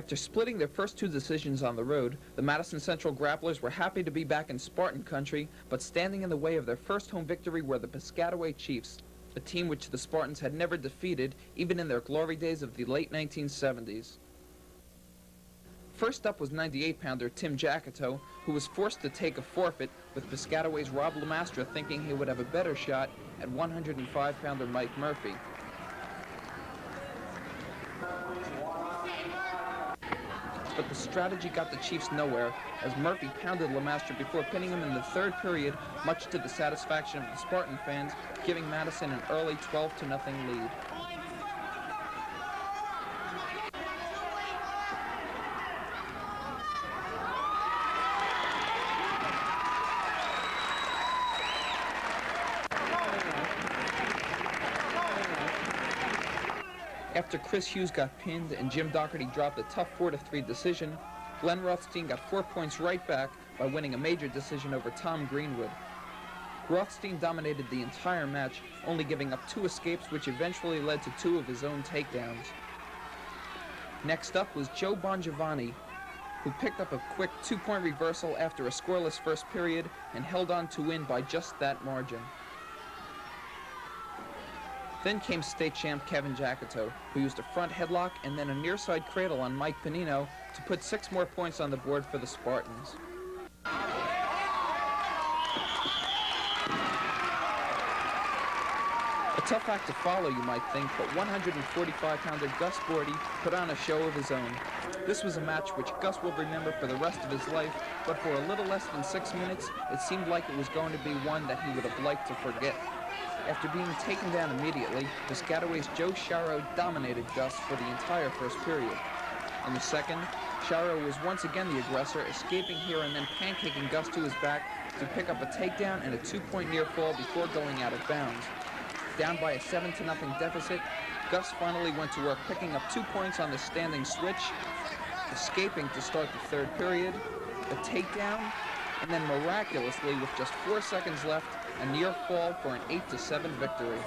After splitting their first two decisions on the road, the Madison Central Grapplers were happy to be back in Spartan country, but standing in the way of their first home victory were the Piscataway Chiefs, a team which the Spartans had never defeated, even in their glory days of the late 1970s. First up was 98-pounder Tim Jackito, who was forced to take a forfeit, with Piscataway's Rob Lamastra thinking he would have a better shot at 105-pounder Mike Murphy. But the strategy got the Chiefs nowhere, as Murphy pounded Lamastra before pinning him in the third period, much to the satisfaction of the Spartan fans, giving Madison an early 12-0 lead. After Chris Hughes got pinned and Jim Doherty dropped a tough 4-3 decision, Glenn Rothstein got 4 points right back by winning a major decision over Tom Greenwood. Rothstein dominated the entire match, only giving up 2 escapes, which eventually led to 2 of his own takedowns. Next up was Joe Bongiovanni, who picked up a quick 2-point reversal after a scoreless first period and held on to win by just that margin. Then came state champ Kevin Jackito, who used a front headlock and then a near-side cradle on Mike Panino to put 6 more points on the board for the Spartans. A tough act to follow, you might think, but 145-pounder Gus Bordy put on a show of his own. This was a match which Gus will remember for the rest of his life, but for a little less than 6 minutes, it seemed like it was going to be one that he would have liked to forget. After being taken down immediately, Piscataway's Joe Sharrow dominated Gus for the entire first period. In the second, Sharrow was once again the aggressor, escaping here and then pancaking Gus to his back to pick up a takedown and a 2-point near fall before going out of bounds. Down by a 7-0 deficit, Gus finally went to work picking up 2 points on the standing switch, escaping to start the third period, a takedown, and then miraculously, with just 4 seconds left, a near fall for an 8-7 victory.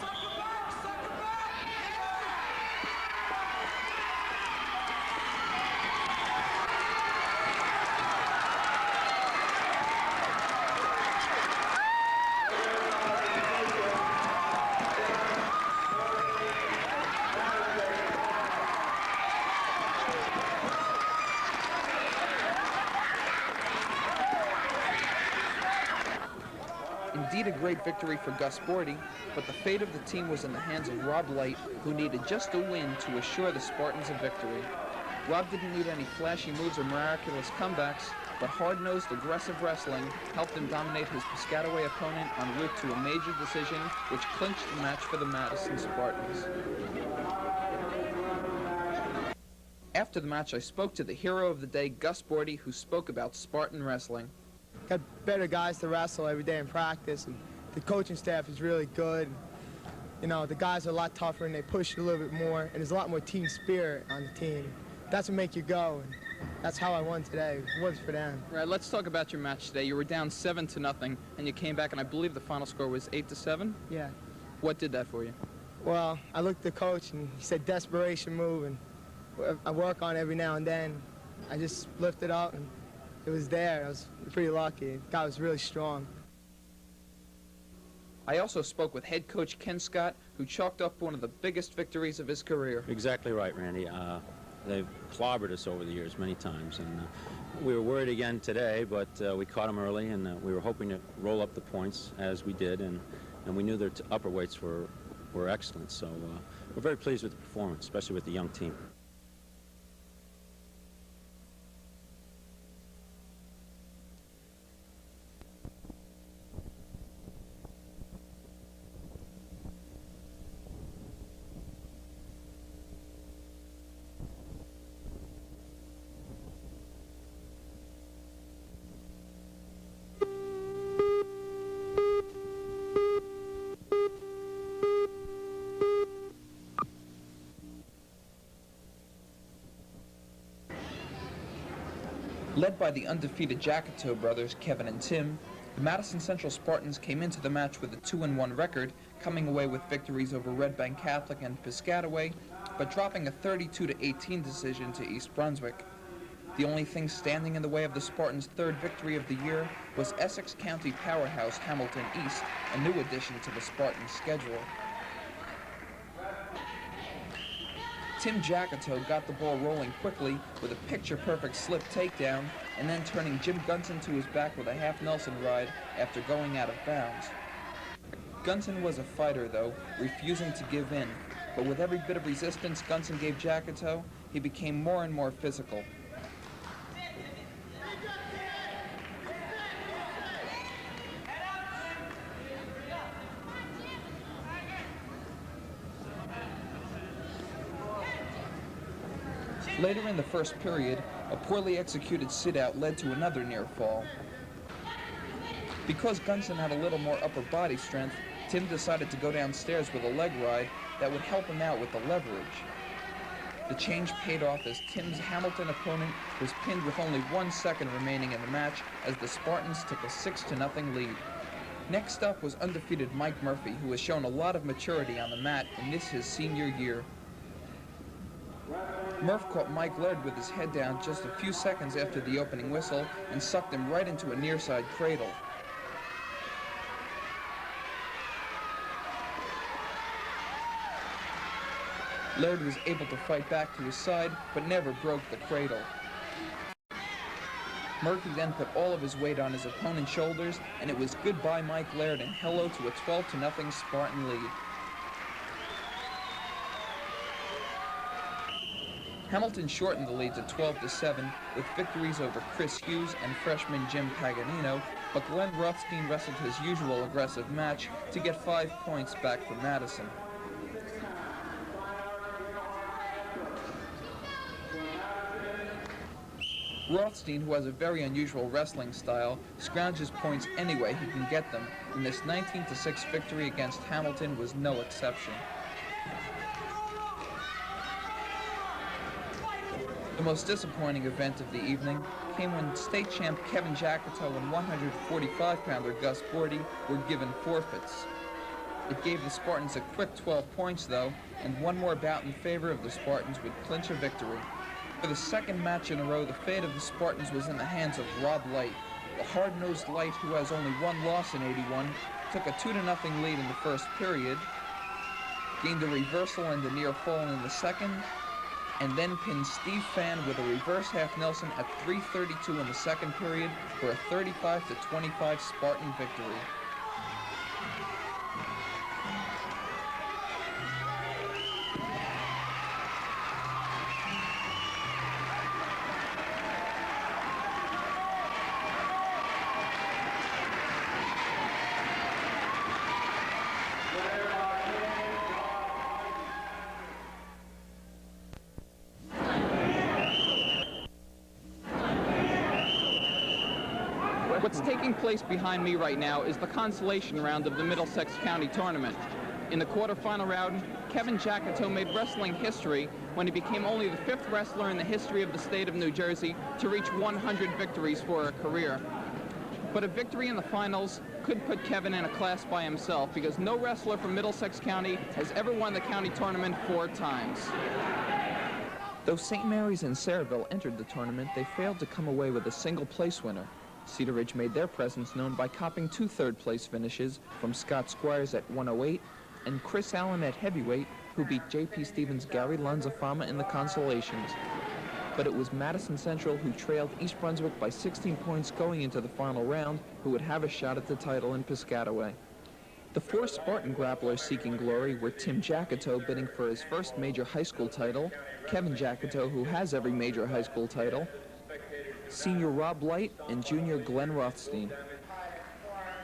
Indeed a great victory for Gus Bordy, but the fate of the team was in the hands of Rob Light, who needed just a win to assure the Spartans a victory. Rob didn't need any flashy moves or miraculous comebacks, but hard-nosed, aggressive wrestling helped him dominate his Piscataway opponent en route to a major decision which clinched the match for the Madison Spartans. After the match, I spoke to the hero of the day, Gus Bordy, who spoke about Spartan wrestling. Got better guys to wrestle every day in practice, and the coaching staff is really good. You know, the guys are a lot tougher and they push a little bit more, and there's a lot more team spirit on the team. That's what makes you go, and that's how I won today. It was for them. Right, let's talk about your match today. You were down 7-0, and you came back, and I believe the final score was 8-7? Yeah. What did that for you? Well, I looked at the coach, and he said desperation move, and I work on it every now and then. I just lifted up, and it was there. I was pretty lucky. The guy was really strong. I also spoke with head coach Ken Scott, who chalked up one of the biggest victories of his career. Exactly right, Randy. They've clobbered us over the years many times, and we were worried again today, but we caught them early, and we were hoping to roll up the points as we did, and we knew their upper weights were excellent, so we're very pleased with the performance, especially with the young team. Led by the undefeated Jackito brothers, Kevin and Tim, the Madison Central Spartans came into the match with a 2-1 record, coming away with victories over Red Bank Catholic and Piscataway, but dropping a 32-18 decision to East Brunswick. The only thing standing in the way of the Spartans' third victory of the year was Essex County powerhouse Hamilton East, a new addition to the Spartans' schedule. Tim Jacketow got the ball rolling quickly with a picture-perfect slip takedown, and then turning Jim Gunson to his back with a half Nelson ride after going out of bounds. Gunson was a fighter, though, refusing to give in, but with every bit of resistance Gunson gave Jacketow, he became more and more physical. Later in the first period, a poorly executed sit-out led to another near fall. Because Gunson had a little more upper body strength, Tim decided to go downstairs with a leg ride that would help him out with the leverage. The change paid off as Tim's Hamilton opponent was pinned with only 1 second remaining in the match as the Spartans took a 6-0 lead. Next up was undefeated Mike Murphy, who has shown a lot of maturity on the mat in this his senior year. Murph caught Mike Laird with his head down just a few seconds after the opening whistle and sucked him right into a nearside cradle. Laird was able to fight back to his side, but never broke the cradle. Murphy then put all of his weight on his opponent's shoulders, and it was goodbye Mike Laird and hello to a 12-0 Spartan lead. Hamilton shortened the lead to 12-7 with victories over Chris Hughes and freshman Jim Paganino, but Glenn Rothstein wrestled his usual aggressive match to get 5 points back from Madison. Rothstein, who has a very unusual wrestling style, scrounges points any way he can get them, and this 19-6 victory against Hamilton was no exception. The most disappointing event of the evening came when state champ Kevin Jacketow and 145-pounder Gus Bordy were given forfeits. It gave the Spartans a quick 12 points, though, and one more bout in favor of the Spartans would clinch a victory. For the second match in a row, the fate of the Spartans was in the hands of Rob Light. The hard-nosed Light, who has only 1 loss in 81, took a 2-0 lead in the first period, gained a reversal and a near fall in the second, and then pinned Steve Fan with a reverse half Nelson at 3:32 in the second period for a 35-25 Spartan victory. What's taking place behind me right now is the consolation round of the Middlesex County Tournament. In the quarterfinal round, Kevin Jacketow made wrestling history when he became only the 5th wrestler in the history of the state of New Jersey to reach 100 victories for a career. But a victory in the finals could put Kevin in a class by himself because no wrestler from Middlesex County has ever won the county tournament 4 times. Though St. Mary's and Sayreville entered the tournament, they failed to come away with a single place winner. Cedar Ridge made their presence known by copping 2 third-place finishes from Scott Squires at 108 and Chris Allen at heavyweight, who beat J.P. Stevens' Gary Lanzafama in the consolations. But it was Madison Central who trailed East Brunswick by 16 points going into the final round, who would have a shot at the title in Piscataway. The 4 Spartan grapplers seeking glory were Tim Jacketow bidding for his first major high school title, Kevin Jacketow, who has every major high school title, senior Rob Light, and junior Glenn Rothstein.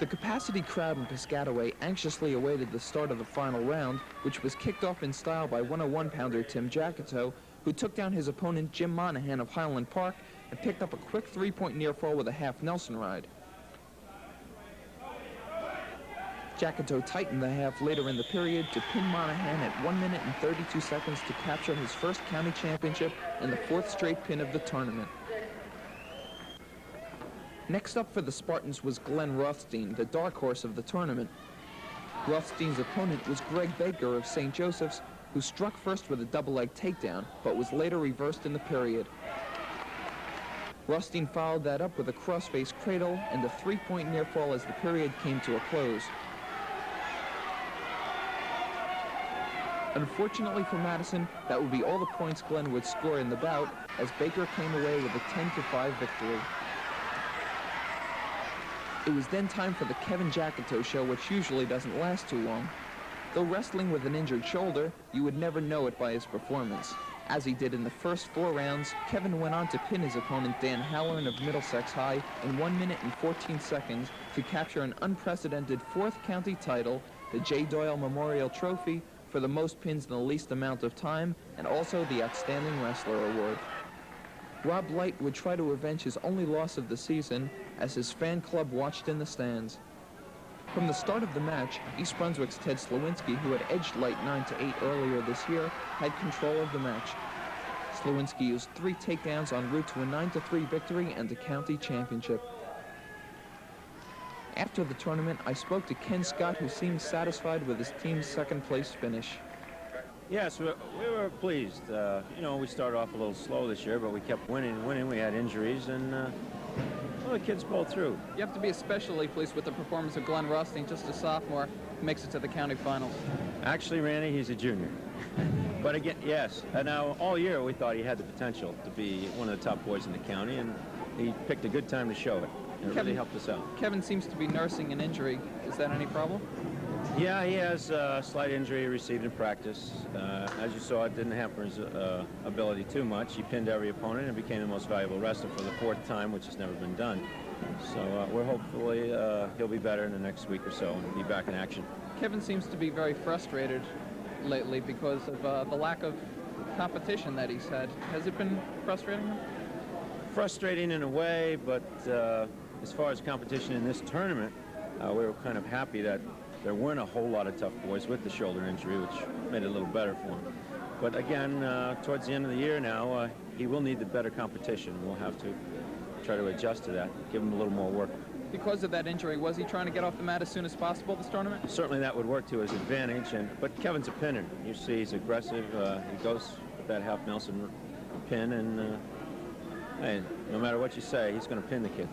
The capacity crowd in Piscataway anxiously awaited the start of the final round, which was kicked off in style by 101-pounder Tim Jacketow, who took down his opponent Jim Monahan of Highland Park and picked up a quick 3-point near fall with a half Nelson ride. Jacketow tightened the half later in the period to pin Monahan at 1 minute and 32 seconds to capture his first county championship and the 4th straight pin of the tournament. Next up for the Spartans was Glenn Rothstein, the dark horse of the tournament. Rothstein's opponent was Greg Baker of St. Joseph's, who struck first with a double-leg takedown, but was later reversed in the period. Rothstein followed that up with a cross-face cradle and a three-point near fall as the period came to a close. Unfortunately for Madison, that would be all the points Glenn would score in the bout, as Baker came away with a 10-5 victory. It was then time for the Kevin Jackito show, which usually doesn't last too long. Though wrestling with an injured shoulder, you would never know it by his performance. As he did in the first 4 rounds, Kevin went on to pin his opponent Dan Halloran of Middlesex High in 1 minute and 14 seconds to capture an unprecedented 4th county title, the J. Doyle Memorial Trophy, for the most pins in the least amount of time, and also the Outstanding Wrestler Award. Rob Light would try to avenge his only loss of the season as his fan club watched in the stands. From the start of the match, East Brunswick's Ted Slowinski, who had edged Light 9-8 earlier this year, had control of the match. Slowinski used 3 takedowns en route to a 9-3 victory and the county championship. After the tournament, I spoke to Ken Scott, who seemed satisfied with his team's second-place finish. Yes, we were pleased. You know, we started off a little slow this year, but we kept winning and winning. We had injuries, and well, the kids pulled through. You have to be especially pleased with the performance of Glenn Rothstein, just a sophomore, who makes it to the county finals. Actually, Randy, he's a junior. But again, yes. And now, all year, we thought he had the potential to be one of the top boys in the county, and he picked a good time to show it. It really helped us out. Kevin seems to be nursing an injury. Is that any problem? Yeah, he has a slight injury he received in practice. As you saw, it didn't hamper his ability too much. He pinned every opponent and became the most valuable wrestler for the 4th time, which has never been done. So we're hopefully he'll be better in the next week or so and be back in action. Kevin seems to be very frustrated lately because of the lack of competition that he's had. Has it been frustrating him? Frustrating in a way, but as far as competition in this tournament, we were kind of happy that there weren't a whole lot of tough boys with the shoulder injury, which made it a little better for him. But again, towards the end of the year now, he will need the better competition. We'll have to try to adjust to that, give him a little more work. Because of that injury, was he trying to get off the mat as soon as possible this tournament? Certainly that would work to his advantage, but Kevin's a pinner. You see he's aggressive. He goes with that half Nelson pin, and hey, no matter what you say, he's going to pin the kid.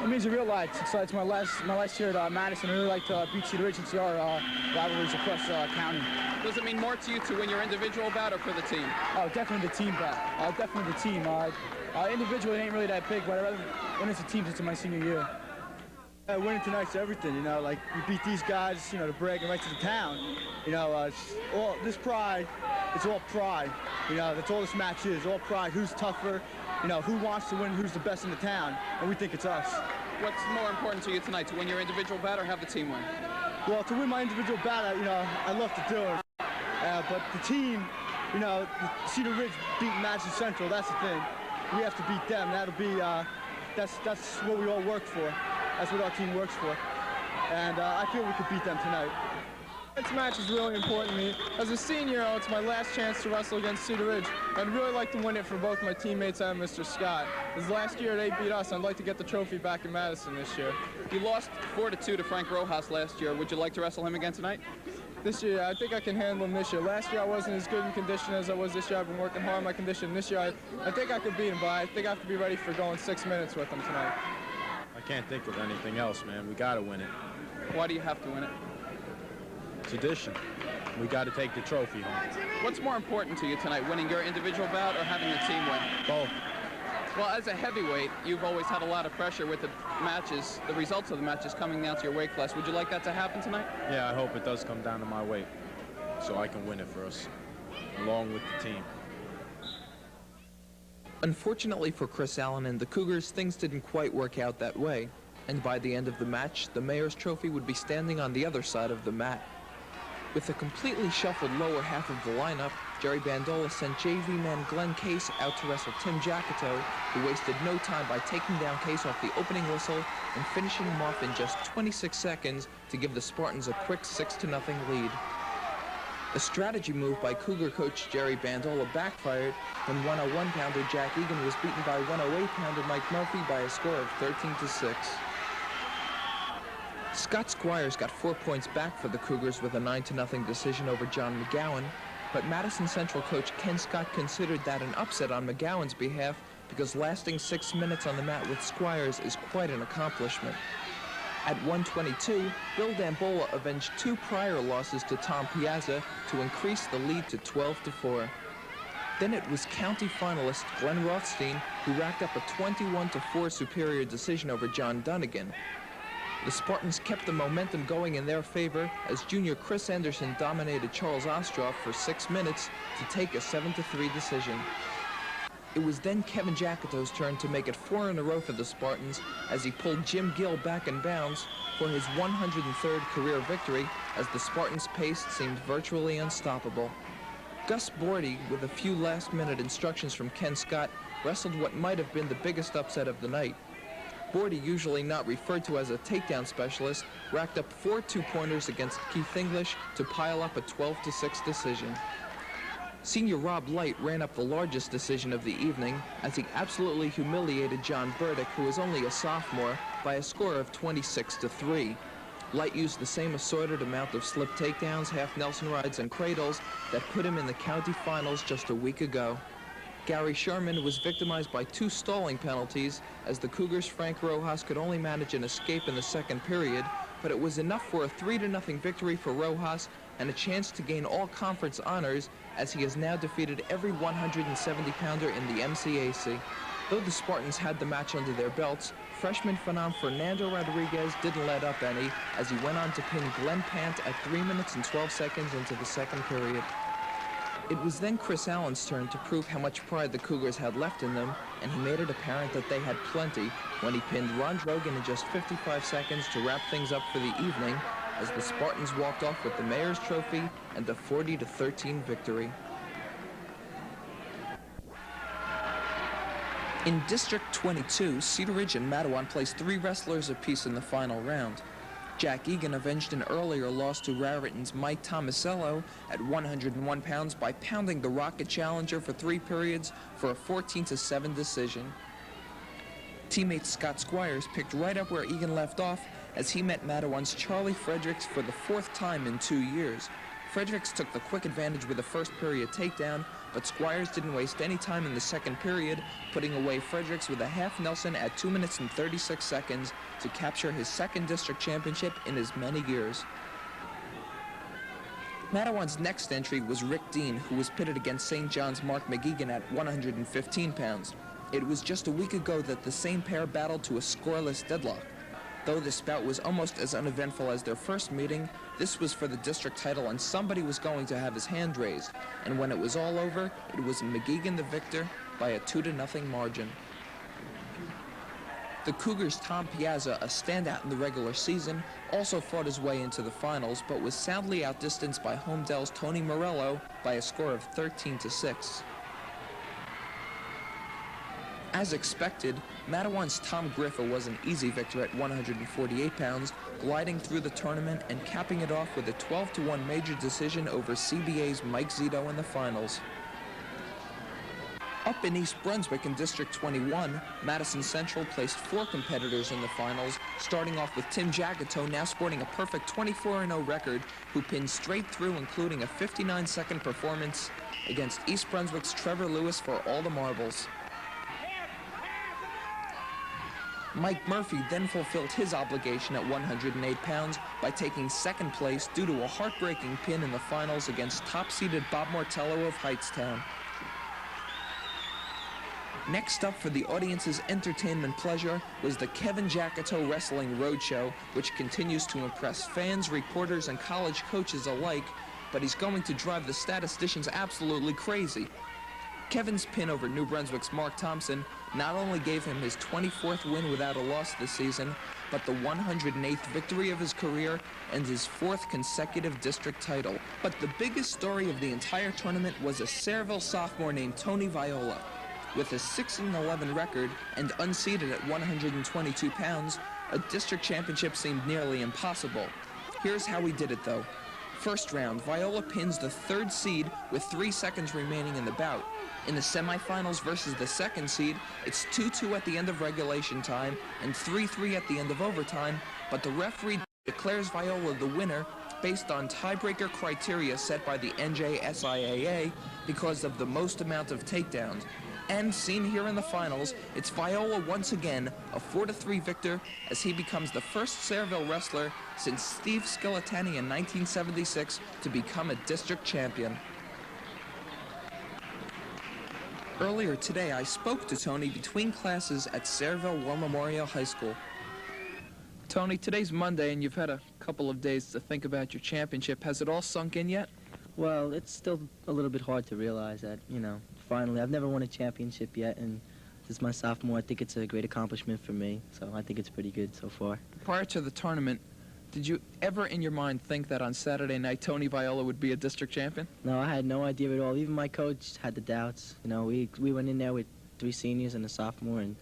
It means a real lot. It's my last year at Madison. I really like to beat Cedar Ridge and see our rivalries across county. Does it mean more to you to win your individual bout or for the team? Oh, definitely the team bout. Definitely the team. Individually, it ain't really that big, but I'd rather win as a team since my senior year. Winning tonight's everything, you know, like you beat these guys, you know, to bragging right to the town. You know, all this pride, it's all pride. You know, that's all this match is, all pride. Who's tougher, you know, who wants to win, who's the best in the town, and we think it's us. What's more important to you tonight, to win your individual bout or have the team win? Well, to win my individual bout, you know, I love to do it. But the team, you know, Cedar Ridge beat Madison Central, that's the thing. We have to beat them. That'll be, that's what we all work for. That's what our team works for. And I feel we could beat them tonight. This match is really important to me. As a senior, it's my last chance to wrestle against Cedar Ridge. I'd really like to win it for both my teammates and Mr. Scott. This last year they beat us. I'd like to get the trophy back in Madison this year. You lost 4-2 to Frank Rojas last year. Would you like to wrestle him again tonight? This year, I think I can handle him this year. Last year, I wasn't as good in condition as I was this year. I've been working hard on my condition. This year, I think I could beat him, but I think I have to be ready for going 6 minutes with him tonight. I can't think of anything else, man. We got to win it. Why do you have to win it? Tradition. We got to take the trophy home. What's more important to you tonight, winning your individual bout or having the team win? Both. Well, as a heavyweight, you've always had a lot of pressure with the matches, the results of the matches coming down to your weight class. Would you like that to happen tonight? Yeah, I hope it does come down to my weight so I can win it for us, along with the team. Unfortunately for Chris Allen and the Cougars, things didn't quite work out that way. And by the end of the match, the Mayor's Trophy would be standing on the other side of the mat. With the completely shuffled lower half of the lineup, Jerry Bandola sent JV man Glenn Case out to wrestle Tim Jackito, who wasted no time by taking down Case off the opening whistle and finishing him off in just 26 seconds to give the Spartans a quick 6-0 lead. A strategy move by Cougar coach Jerry Bandola backfired when 101-pounder Jack Egan was beaten by 108-pounder Mike Murphy by a score of 13-6. Scott Squires got 4 points back for the Cougars with a 9-0 decision over John McGowan, but Madison Central coach Ken Scott considered that an upset on McGowan's behalf because lasting 6 minutes on the mat with Squires is quite an accomplishment. At 1:22, Bill Dambola avenged 2 prior losses to Tom Piazza to increase the lead to 12-4. Then it was county finalist Glenn Rothstein who racked up a 21-4 superior decision over John Dunnigan. The Spartans kept the momentum going in their favor as junior Chris Anderson dominated Charles Ostroff for 6 minutes to take a 7-3 decision. It was then Kevin Jacketo's turn to make it 4 in a row for the Spartans as he pulled Jim Gill back in bounds for his 103rd career victory as the Spartans' pace seemed virtually unstoppable. Gus Bordy, with a few last-minute instructions from Ken Scott, wrestled what might have been the biggest upset of the night. Bordy, usually not referred to as a takedown specialist, racked up 4 two-pointers against Keith English to pile up a 12-6 decision. Senior Rob Light ran up the largest decision of the evening as he absolutely humiliated John Burdick, who was only a sophomore, by a score of 26-3. Light used the same assorted amount of slip takedowns, half Nelson rides, and cradles that put him in the county finals just a week ago. Gary Sherman was victimized by 2 stalling penalties as the Cougars' Frank Rojas could only manage an escape in the second period, but it was enough for a 3-0 victory for Rojas and a chance to gain all conference honors as he has now defeated every 170-pounder in the MCAC. Though the Spartans had the match under their belts, freshman phenom Fernando Rodriguez didn't let up any as he went on to pin Glenn Pant at 3 minutes and 12 seconds into the second period. It was then Chris Allen's turn to prove how much pride the Cougars had left in them, and he made it apparent that they had plenty when he pinned Ron Drogan in just 55 seconds to wrap things up for the evening as the Spartans walked off with the Mayor's Trophy and a 40-13 victory. In District 22, Cedar Ridge and Mattawan placed 3 wrestlers apiece in the final round. Jack Egan avenged an earlier loss to Raritan's Mike Tomasello at 101 pounds by pounding the Rocket Challenger for 3 periods for a 14-7 decision. Teammate Scott Squires picked right up where Egan left off as he met Mattawan's Charlie Fredericks for the 4th time in 2 years. Fredericks took the quick advantage with a first period takedown, but Squires didn't waste any time in the second period, putting away Fredericks with a half Nelson at 2 minutes and 36 seconds to capture his 2nd district championship in as many years. Mattawan's next entry was Rick Dean, who was pitted against St. John's Mark McGeegan at 115 pounds. It was just a week ago that the same pair battled to a scoreless deadlock. Though this bout was almost as uneventful as their first meeting, this was for the district title and somebody was going to have his hand raised. And when it was all over, it was McGeegan the victor by a 2-0 margin. The Cougars' Tom Piazza, a standout in the regular season, also fought his way into the finals, but was soundly outdistanced by Homedale's Tony Morello by a score of 13-6. As expected, Mattawan's Tom Griffa was an easy victor at 148 pounds, gliding through the tournament and capping it off with a 12-1 major decision over CBA's Mike Zito in the finals. Up in East Brunswick in District 21, Madison Central placed 4 competitors in the finals, starting off with Tim Jacketow, now sporting a perfect 24-0 record, who pinned straight through, including a 59-second performance against East Brunswick's Trevor Lewis for all the marbles. Mike Murphy then fulfilled his obligation at 108 pounds by taking 2nd place due to a heartbreaking pin in the finals against top-seeded Bob Martello of Hightstown. Next up for the audience's entertainment pleasure was the Kevin Jacketow Wrestling Roadshow, which continues to impress fans, reporters, and college coaches alike, but he's going to drive the statisticians absolutely crazy. Kevin's pin over New Brunswick's Mark Thompson not only gave him his 24th win without a loss this season, but the 108th victory of his career and his 4th consecutive district title. But the biggest story of the entire tournament was a Sayreville sophomore named Tony Viola. With a 6-11 record and unseeded at 122 pounds, a district championship seemed nearly impossible. Here's how he did it, though. First round, Viola pins the 3rd seed with 3 seconds remaining in the bout. In the semifinals versus the 2nd seed, it's 2-2 at the end of regulation time and 3-3 at the end of overtime, but the referee declares Viola the winner based on tiebreaker criteria set by the NJSIAA because of the most amount of takedowns. And seen here in the finals, it's Viola once again, a 4-3 victor, as he becomes the first Sayreville wrestler since Steve Skeletani in 1976 to become a district champion. Earlier today, I spoke to Tony between classes at Sayreville War Memorial High School. Tony, today's Monday, and you've had a couple of days to think about your championship. Has it all sunk in yet? Well, it's still a little bit hard to realize that, finally. I've never won a championship yet, and this is my sophomore. I think it's a great accomplishment for me, so I think it's pretty good so far. Prior to the tournament, did you ever in your mind think that on Saturday night Tony Viola would be a district champion? No, I had no idea at all. Even my coach had the doubts. We went in there with 3 seniors and a sophomore, and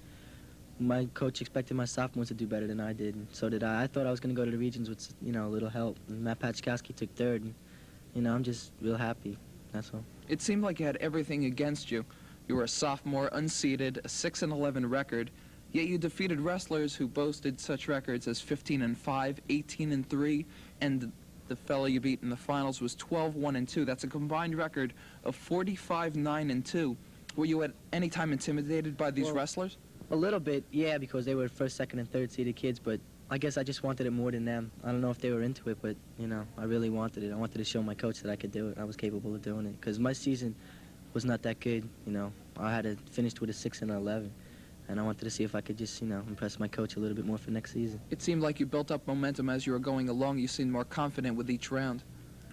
my coach expected my sophomores to do better than I did, and so did I. I thought I was going to go to the regions with, a little help, and Matt Pachkowski took 3rd, and, I'm just real happy, that's all. It seemed like you had everything against you. You were a sophomore, unseeded, a 6-11 record, yet you defeated wrestlers who boasted such records as 15-5, 18-3, and the fellow you beat in the finals was 12-1-2. That's a combined record of 45-9-2. Were you at any time intimidated by these wrestlers? A little bit, yeah, because they were 1st, 2nd, and 3rd seeded kids, but I guess I just wanted it more than them. I don't know if they were into it, but, I really wanted it. I wanted to show my coach that I could do it. I was capable of doing it, because my season was not that good, I had finished with a 6-11, and I wanted to see if I could just, impress my coach a little bit more for next season. It seemed like you built up momentum as you were going along. You seemed more confident with each round.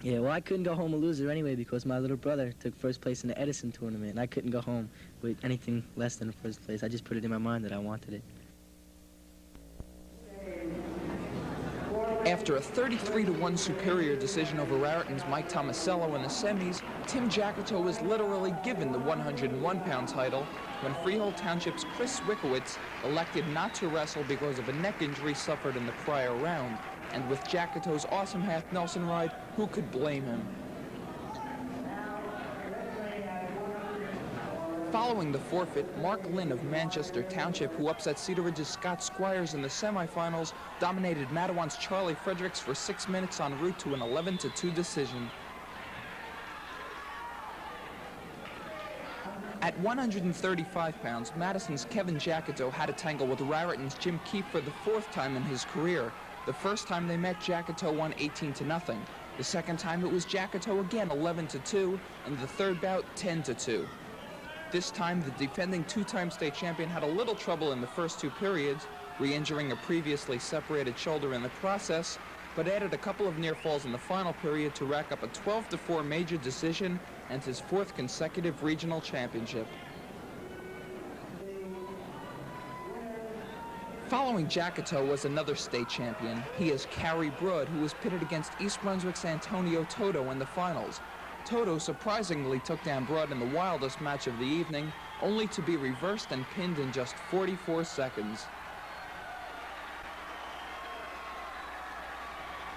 Yeah, well, I couldn't go home a loser anyway because my little brother took 1st place in the Edison tournament, and I couldn't go home with anything less than 1st place. I just put it in my mind that I wanted it. After a 33-1 superior decision over Raritan's Mike Tomasello in the semis, Tim Jackito was literally given the 101-pound title when Freehold Township's Chris Wickowitz elected not to wrestle because of a neck injury suffered in the prior round. And with Jackito's awesome half Nelson ride, who could blame him? Following the forfeit, Mark Lynn of Manchester Township, who upset Cedar Ridge's Scott Squires in the semifinals, dominated Madawan's Charlie Fredericks for 6 minutes en route to an 11-2 decision. At 135 pounds, Madison's Kevin Jackito had a tangle with Raritan's Jim Keefe for the 4th time in his career. The first time they met, Jackito won 18-0. The second time it was Jackito again, 11-2, and the third bout, 10-2. This time, the defending 2-time state champion had a little trouble in the first 2 periods, re-injuring a previously separated shoulder in the process, but added a couple of near falls in the final period to rack up a 12-4 major decision and his 4th consecutive regional championship. Following Jackito was another state champion. He is Carrie Broad, who was pitted against East Brunswick's Antonio Toto in the finals. Toto surprisingly took down Broad in the wildest match of the evening, only to be reversed and pinned in just 44 seconds.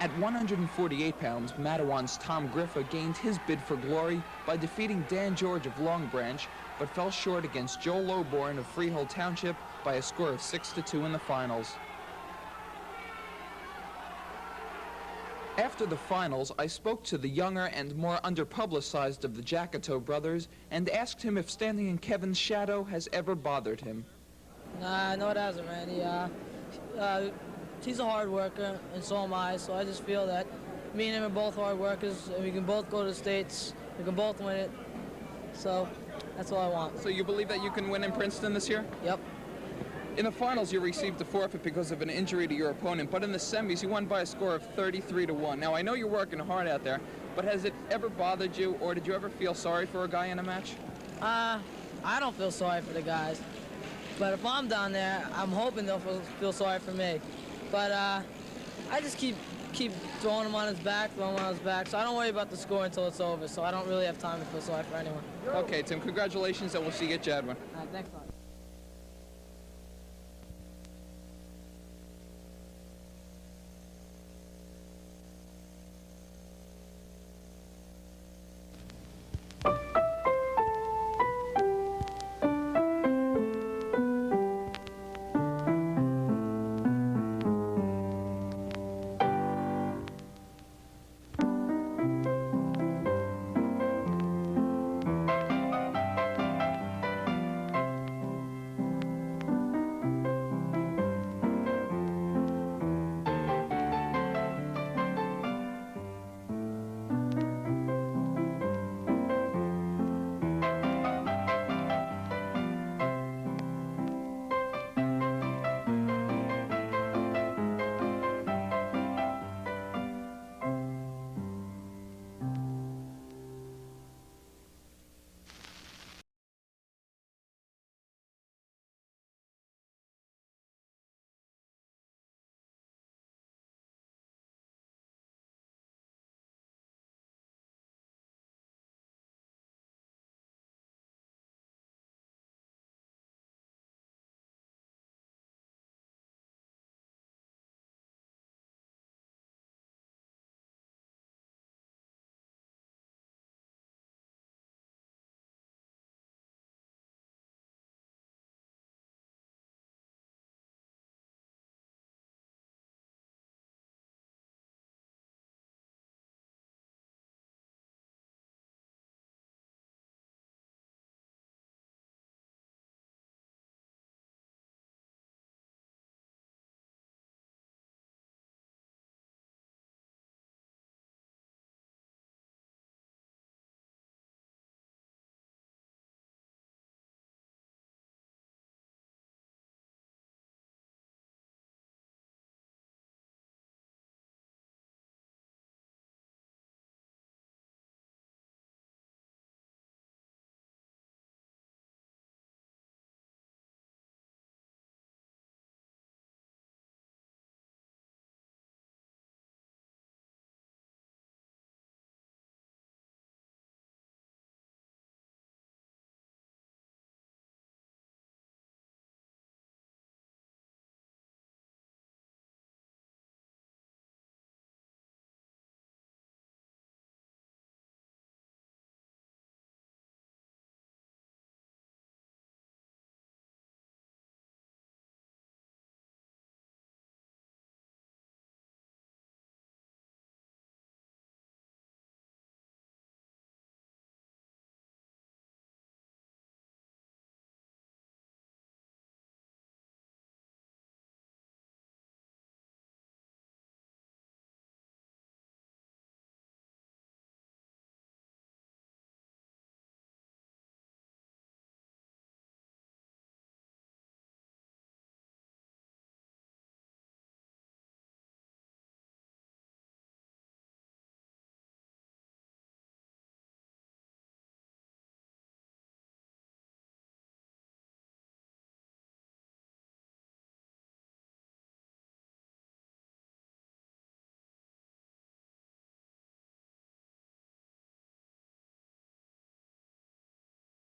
At 148 pounds, Madawan's Tom Griffa gained his bid for glory by defeating Dan George of Long Branch, but fell short against Joe Lowborn of Freehold Township by a score of 6-2 in the finals. After the finals, I spoke to the younger and more underpublicized of the Jackito brothers and asked him if standing in Kevin's shadow has ever bothered him. Nah, no it hasn't, man. He's a hard worker, and so am I, so I just feel that me and him are both hard workers, and we can both go to the States, we can both win it, so that's all I want. So you believe that you can win in Princeton this year? Yep. In the finals, you received a forfeit because of an injury to your opponent, but in the semis, you won by a score of 33-1. Now, I know you're working hard out there, but has it ever bothered you, or did you ever feel sorry for a guy in a match? I don't feel sorry for the guys, but if I'm down there, I'm hoping they'll feel sorry for me. But I just keep throwing him on his back, so I don't worry about the score until it's over, so I don't really have time to feel sorry for anyone. Okay, Tim, congratulations, and we'll see you at Jadwin. Thanks,